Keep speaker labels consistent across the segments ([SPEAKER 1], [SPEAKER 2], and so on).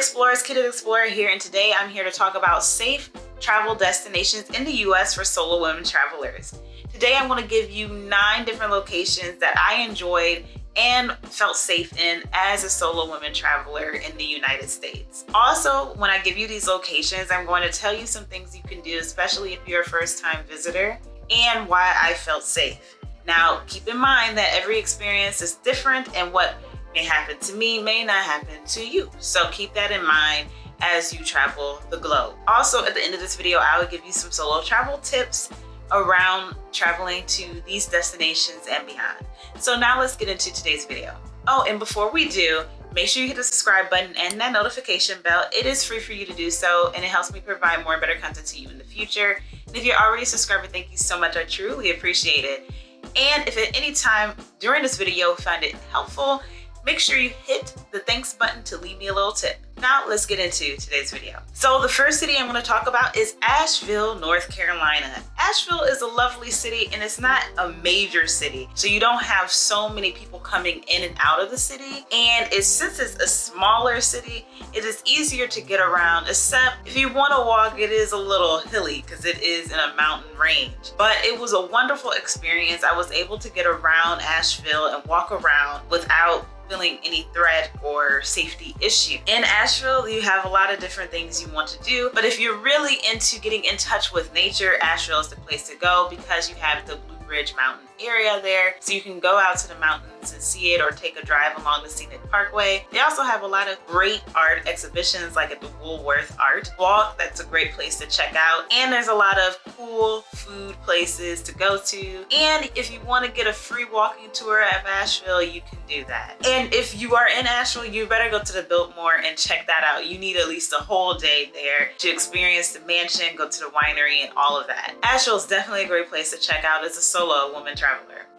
[SPEAKER 1] Explorers, Kitted Explorer here, and today I'm here to talk about safe travel destinations in the US for solo women travelers. Today I'm going to give you 9 different locations that I enjoyed and felt safe in as a solo women traveler in the United States. Also, when I give you these locations, I'm going to tell you some things you can do, especially if you're a first-time visitor, and why I felt safe. Now, keep in mind that every experience is different, and what may happen to me may not happen to you. So keep that in mind as you travel the globe. Also, at the end of this video, I will give you some solo travel tips around traveling to these destinations and beyond. So now let's get into today's video. Oh, and before we do, make sure you hit the subscribe button and that notification bell. It is free for you to do so, and it helps me provide more and better content to you in the future. And if you're already a subscriber, thank you so much. I truly appreciate it. And if at any time during this video you find it helpful, make sure you hit the thanks button to leave me a little tip. Now let's get into today's video. So the first city I'm going to talk about is Asheville, North Carolina. Asheville is a lovely city, and it's not a major city, so you don't have so many people coming in and out of the city. And since it's a smaller city, it is easier to get around, except if you want to walk, it is a little hilly because it is in a mountain range. But it was a wonderful experience. I was able to get around Asheville and walk around without feeling any threat or safety issue. In Asheville, you have a lot of different things you want to do, but if you're really into getting in touch with nature, Asheville is the place to go because you have the Blue Ridge Mountain area there, so you can go out to the mountains and see it or take a drive along the scenic parkway. They also have a lot of great art exhibitions, like at the Woolworth Art Walk. That's a great place to check out. And there's a lot of cool food places to go to. And if you want to get a free walking tour of Asheville, you can do that. And if you are in Asheville, you better go to the Biltmore and check that out. You need at least a whole day there to experience the mansion, go to the winery, and all of that. Asheville is definitely a great place to check out as a solo woman traveler.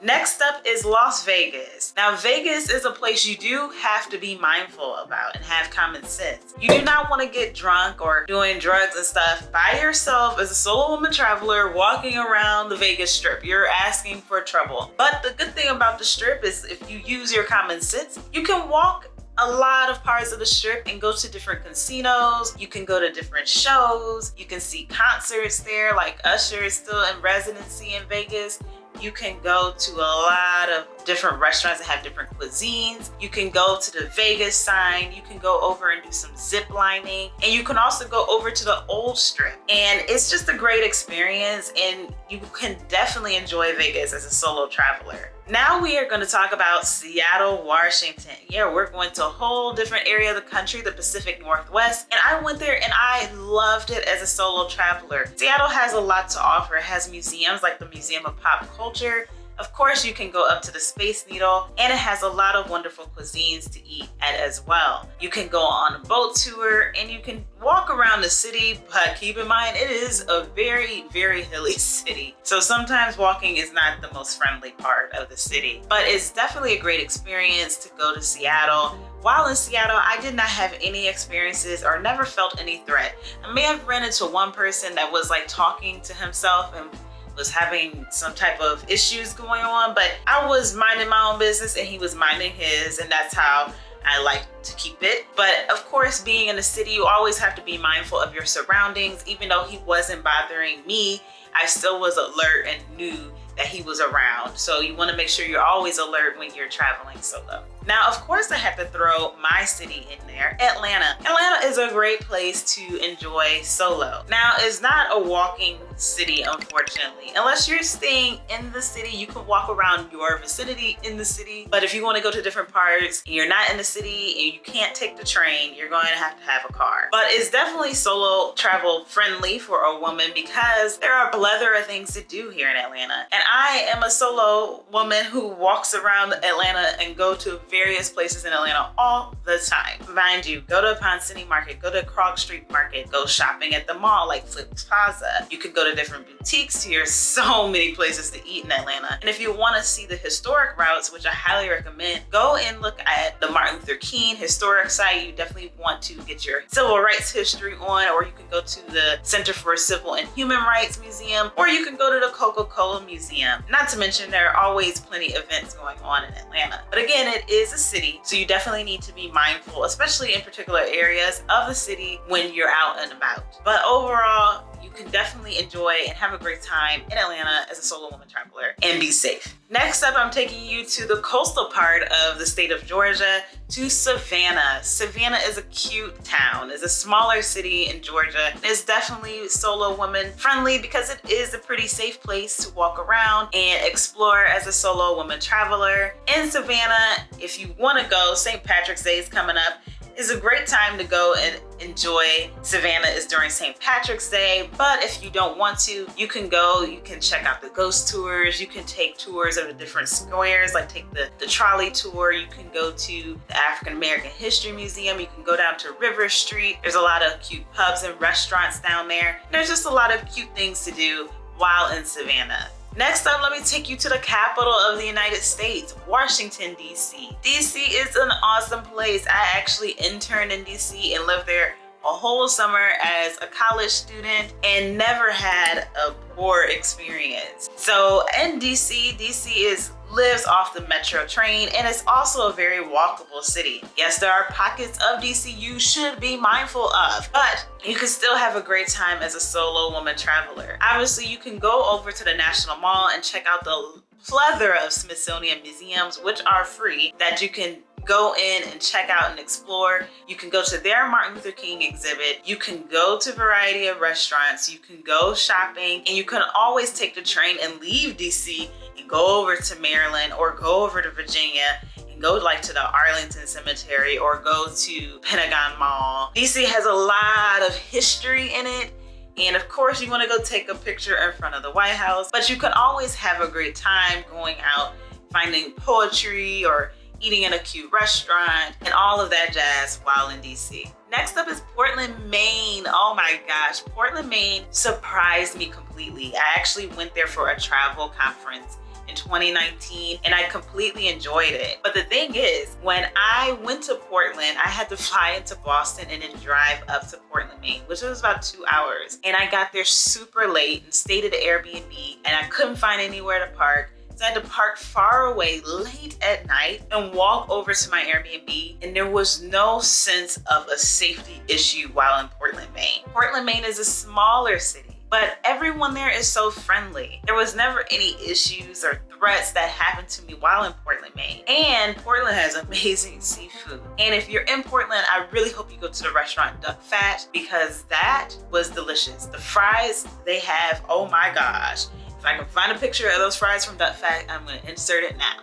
[SPEAKER 1] Next up is Las Vegas. Now, Vegas is a place you do have to be mindful about and have common sense. You do not want to get drunk or doing drugs and stuff by yourself as a solo woman traveler walking around the Vegas Strip. You're asking for trouble. But the good thing about the Strip is if you use your common sense, you can walk a lot of parts of the Strip and go to different casinos. You can go to different shows. You can see concerts there, like Usher is still in residency in Vegas. You can go to a lot of different restaurants that have different cuisines. You can go to the Vegas sign. You can go over and do some zip lining. And you can also go over to the old Strip. And it's just a great experience, and you can definitely enjoy Vegas as a solo traveler. Now we are going to talk about Seattle, Washington. Yeah, we're going to a whole different area of the country, the Pacific Northwest. And I went there and I loved it as a solo traveler. Seattle has a lot to offer. It has museums like the Museum of Pop Culture. Of course, you can go up to the Space Needle, and it has a lot of wonderful cuisines to eat at as well. You can go on a boat tour and you can walk around the city, but keep in mind, it is a very, very hilly city. So sometimes walking is not the most friendly part of the city, but it's definitely a great experience to go to Seattle. While in Seattle, I did not have any experiences or never felt any threat. I may have run into one person that was like talking to himself and was having some type of issues going on, but I was minding my own business and he was minding his, and that's how I like to keep it. But of course, being in the city, you always have to be mindful of your surroundings. Even though he wasn't bothering me, I still was alert and knew that he was around. So you want to make sure you're always alert when you're traveling solo. Now, of course, I had to throw my city in there, Atlanta. Atlanta is a great place to enjoy solo. Now, it's not a walking city, unfortunately. Unless you're staying in the city, you can walk around your vicinity in the city. But if you want to go to different parts and you're not in the city and you can't take the train, you're going to have a car. But it's definitely solo travel friendly for a woman because there are a plethora of things to do here in Atlanta. And I am a solo woman who walks around Atlanta and go to various places in Atlanta all the time. Mind you, go to Pond City Market, go to Krog Street Market, go shopping at the mall like Flips Plaza. You could go to to different boutiques. There's so many places to eat in Atlanta. And if you want to see the historic routes, which I highly recommend, go and look at the Martin Luther King historic site. You definitely want to get your civil rights history on, or you can go to the Center for Civil and Human Rights Museum, or you can go to the Coca-Cola Museum. Not to mention there are always plenty of events going on in Atlanta. But again, it is a city, so you definitely need to be mindful, especially in particular areas of the city when you're out and about. But overall, you can definitely enjoy and have a great time in Atlanta as a solo woman traveler and be safe. Next up, I'm taking you to the coastal part of the state of Georgia, to Savannah. Savannah is a cute town. It's a smaller city in Georgia. It's definitely solo woman friendly because it is a pretty safe place to walk around and explore as a solo woman traveler. In Savannah, if you want to go, St. Patrick's Day is coming up. It's a great time to go and enjoy. Savannah is during St. Patrick's Day, but if you don't want to, you can go, you can check out the ghost tours, you can take tours of the different squares, like take the trolley tour, you can go to the African American History Museum, you can go down to River Street. There's a lot of cute pubs and restaurants down there. There's just a lot of cute things to do while in Savannah. Next up, let me take you to the capital of the United States, Washington, D.C. D.C. is an awesome place. I actually interned in D.C. and lived there a whole summer as a college student and never had a poor experience. So in DC lives off the metro train, and it's also a very walkable city. Yes, there are pockets of DC you should be mindful of, but you can still have a great time as a solo woman traveler. Obviously, you can go over to the National Mall and check out the plethora of Smithsonian museums, which are free, that you can go in and check out and explore. You can go to their Martin Luther King exhibit. You can go to a variety of restaurants. You can go shopping, and you can always take the train and leave DC and go over to Maryland or go over to Virginia and go like to the Arlington Cemetery or go to Pentagon Mall. DC has a lot of history in it. And of course, you want to go take a picture in front of the White House, but you can always have a great time going out, finding poetry or eating in a cute restaurant and all of that jazz while in DC. Next up is Portland, Maine. Oh my gosh, Portland, Maine surprised me completely. I actually went there for a travel conference in 2019 and I completely enjoyed it. But the thing is, when I went to Portland, I had to fly into Boston and then drive up to Portland, Maine, which was about 2 hours. And I got there super late and stayed at an Airbnb and I couldn't find anywhere to park. So I had to park far away late at night and walk over to my Airbnb, and there was no sense of a safety issue while in Portland, Maine. Portland, Maine is a smaller city, but everyone there is so friendly. There was never any issues or threats that happened to me while in Portland, Maine. And Portland has amazing seafood. And if you're in Portland, I really hope you go to the restaurant Duck Fat, because that was delicious. The fries they have, oh my gosh. If I can find a picture of those fries from Duck Fat, I'm gonna insert it now.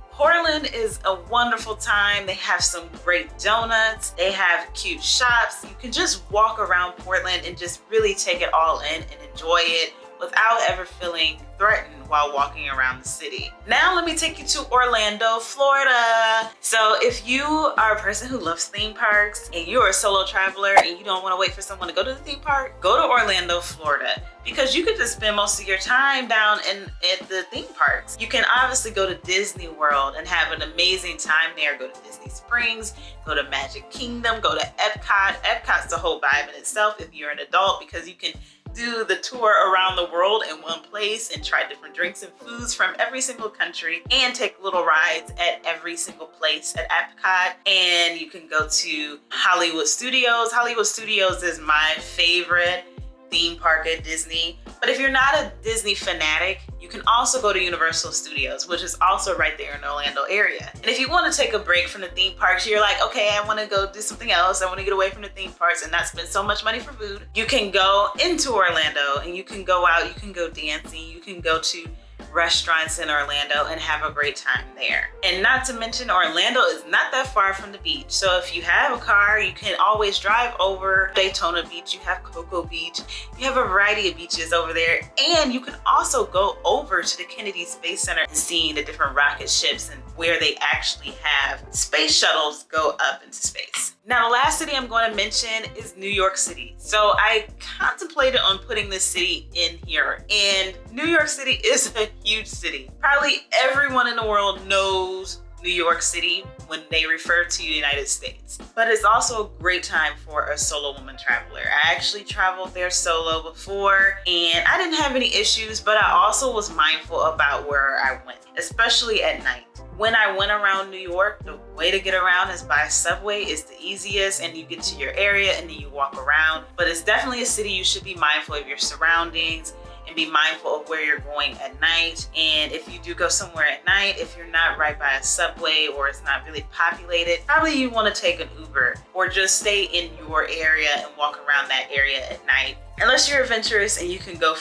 [SPEAKER 1] Portland is a wonderful time. They have some great donuts. They have cute shops. You can just walk around Portland and just really take it all in and enjoy it without ever feeling threatened while walking around the city. Now let me take you to Orlando, Florida. So if you are a person who loves theme parks and you're a solo traveler and you don't want to wait for someone to go to the theme park, go to Orlando, Florida, because you could just spend most of your time down at the theme parks. You can obviously go to Disney World and have an amazing time there. Go to Disney Springs, go to Magic Kingdom, go to Epcot. Epcot's the whole vibe in itself if you're an adult, because you can do the tour around the world in one place and try different drinks and foods from every single country and take little rides at every single place at Epcot. And you can go to Hollywood Studios. Hollywood Studios is my favorite theme park at Disney. But if you're not a Disney fanatic, you can also go to Universal Studios, which is also right there in the Orlando area. And if you want to take a break from the theme parks, you're like, okay, I want to go do something else. I want to get away from the theme parks and not spend so much money for food. You can go into Orlando and you can go out, you can go dancing, you can go to restaurants in Orlando and have a great time there. And not to mention, Orlando is not that far from the beach. So if you have a car, you can always drive over Daytona Beach. You have Cocoa Beach. You have a variety of beaches over there. And you can also go over to the Kennedy Space Center and see the different rocket ships and where they actually have space shuttles go up into space. Now, the last city I'm going to mention is New York City. So I contemplated on putting this city in here, and New York City is a huge city. Probably everyone in the world knows New York City when they refer to the United States. But it's also a great time for a solo woman traveler. I actually traveled there solo before and I didn't have any issues, but I also was mindful about where I went, especially at night. When I went around New York, the way to get around is by subway. It's the easiest, and you get to your area and then you walk around. But it's definitely a city you should be mindful of your surroundings and be mindful of where you're going at night. And if you do go somewhere at night, if you're not right by a subway or it's not really populated, probably you want to take an Uber or just stay in your area and walk around that area at night. Unless you're adventurous and you can go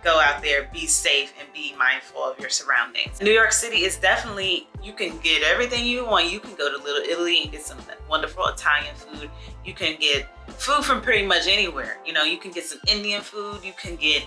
[SPEAKER 1] out there, be safe, and be mindful of your surroundings. New York City is definitely, you can get everything you want. You can go to Little Italy and get some wonderful Italian food. You can get food from pretty much anywhere. You know, you can get some Indian food. You can get,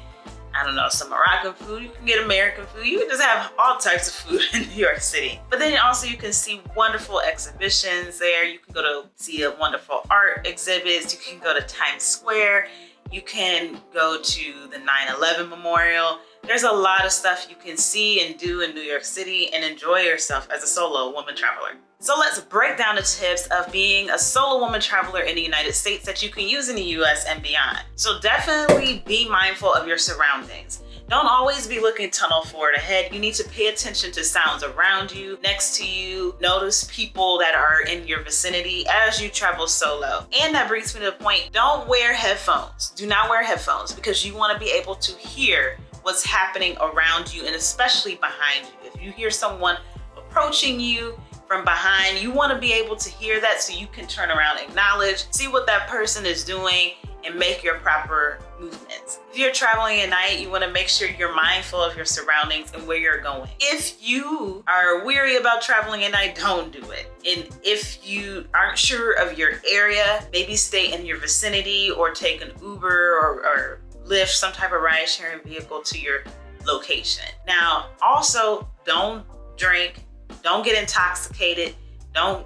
[SPEAKER 1] I don't know, some Moroccan food. You can get American food. You can just have all types of food in New York City. But then also you can see wonderful exhibitions there. You can go to see a wonderful art exhibits. You can go to Times Square. You can go to the 9/11 Memorial. There's a lot of stuff you can see and do in New York City and enjoy yourself as a solo woman traveler. So let's break down the tips of being a solo woman traveler in the United States that you can use in the US and beyond. So definitely be mindful of your surroundings. Don't always be looking tunnel forward ahead. You need to pay attention to sounds around you, next to you. Notice people that are in your vicinity as you travel solo. And that brings me to the point, don't wear headphones. Do not wear headphones because you want to be able to hear what's happening around you and especially behind you. If you hear someone approaching you from behind, you want to be able to hear that so you can turn around, acknowledge, see what that person is doing, and make your proper movements. If you're traveling at night, you want to make sure you're mindful of your surroundings and where you're going. If you are weary about traveling at night, don't do it. And if you aren't sure of your area, maybe stay in your vicinity or take an Uber or Lyft, some type of ride sharing vehicle to your location. Now, also don't drink, don't get intoxicated, don't,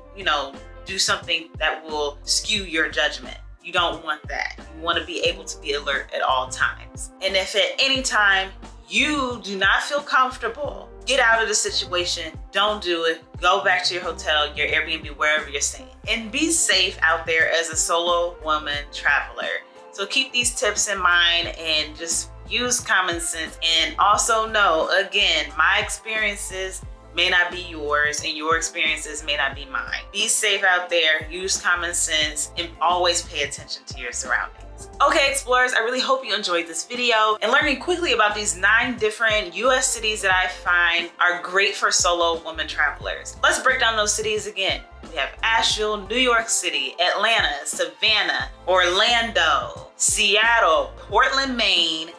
[SPEAKER 1] do something that will skew your judgment. You don't want that. You want to be able to be alert at all times. And if at any time you do not feel comfortable, get out of the situation. Don't do it. Go back to your hotel, your Airbnb, wherever you're staying. And be safe out there as a solo woman traveler. So keep these tips in mind and just use common sense. And also know, again, my experiences may not be yours and your experiences may not be mine. Be safe out there, use common sense, and always pay attention to your surroundings. Okay, explorers, I really hope you enjoyed this video and learning quickly about these 9 different US cities that I find are great for solo women travelers. Let's break down those cities again. We have Asheville, New York City, Atlanta, Savannah, Orlando, Seattle, Portland, Maine,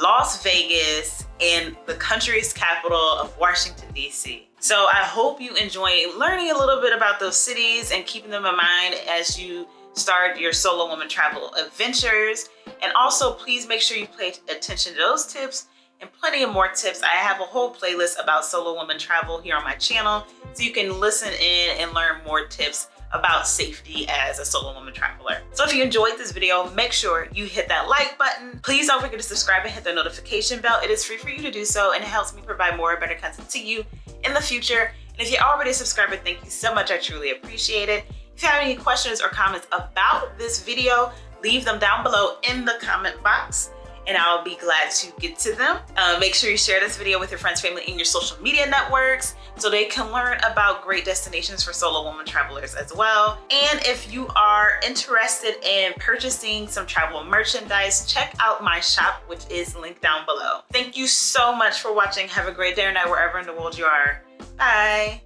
[SPEAKER 1] Las Vegas, and the country's capital of Washington, D.C. So I hope you enjoy learning a little bit about those cities and keeping them in mind as you start your solo woman travel adventures. And also, please make sure you pay attention to those tips and plenty of more tips. I have a whole playlist about solo woman travel here on my channel, so you can listen in and learn more tips about safety as a solo woman traveler. So if you enjoyed this video, make sure you hit that like button. Please don't forget to subscribe and hit the notification bell. It is free for you to do so, and it helps me provide more and better content to you in the future. And if you're already a subscriber, thank you so much. I truly appreciate it. If you have any questions or comments about this video, leave them down below in the comment box, and I'll be glad to get to them. Make sure you share this video with your friends, family, and your social media networks so they can learn about great destinations for solo woman travelers as well. And if you are interested in purchasing some travel merchandise, check out my shop, which is linked down below. Thank you so much for watching. Have a great day or night wherever in the world you are. Bye.